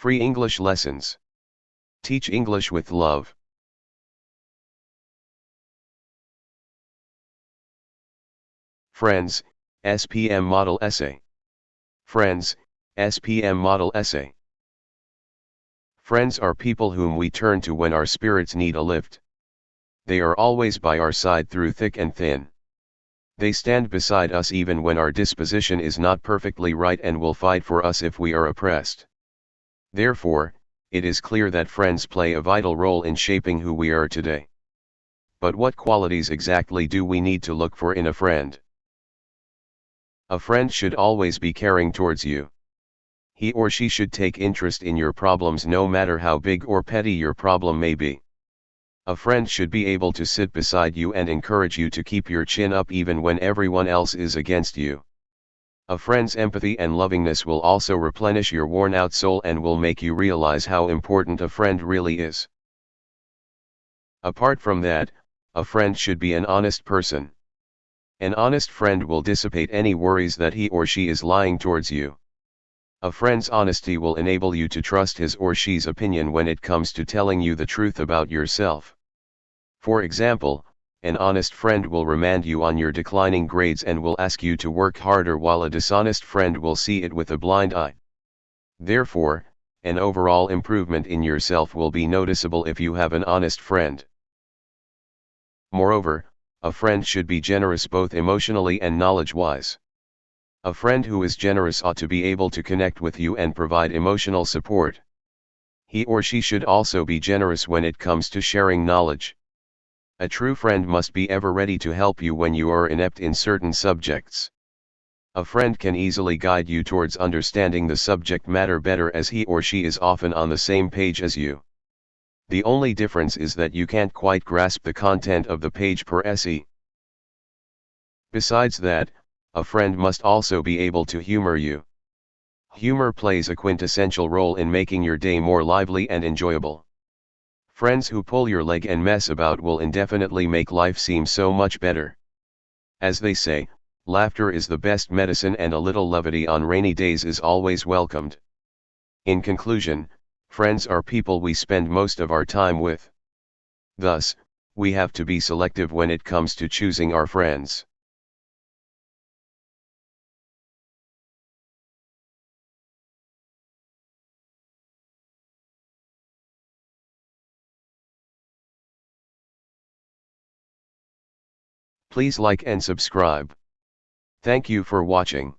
Free English lessons. Teach English with love. Friends, SPM Model Essay. Friends, SPM Model Essay. Friends are people whom we turn to when our spirits need a lift. They are always by our side through thick and thin. They stand beside us even when our disposition is not perfectly right and will fight for us if we are oppressed. Therefore, it is clear that friends play a vital role in shaping who we are today. But what qualities exactly do we need to look for in a friend? A friend should always be caring towards you. He or she should take interest in your problems no matter how big or petty your problem may be. A friend should be able to sit beside you and encourage you to keep your chin up even when everyone else is against you. A friend's empathy and lovingness will also replenish your worn-out soul and will make you realize how important a friend really is. Apart from that, a friend should be an honest person. An honest friend will dissipate any worries that he or she is lying towards you. A friend's honesty will enable you to trust his or she's opinion when it comes to telling you the truth about yourself. For example, an honest friend will remand you on your declining grades and will ask you to work harder, while a dishonest friend will see it with a blind eye. Therefore, an overall improvement in yourself will be noticeable if you have an honest friend. Moreover, a friend should be generous both emotionally and knowledge-wise. A friend who is generous ought to be able to connect with you and provide emotional support. He or she should also be generous when it comes to sharing knowledge. A true friend must be ever ready to help you when you are inept in certain subjects. A friend can easily guide you towards understanding the subject matter better, as he or she is often on the same page as you. The only difference is that you can't quite grasp the content of the page per se. Besides that, a friend must also be able to humor you. Humor plays a quintessential role in making your day more lively and enjoyable. Friends who pull your leg and mess about will indefinitely make life seem so much better. As they say, laughter is the best medicine, and a little levity on rainy days is always welcomed. In conclusion, friends are people we spend most of our time with. Thus, we have to be selective when it comes to choosing our friends. Please like and subscribe. Thank you for watching.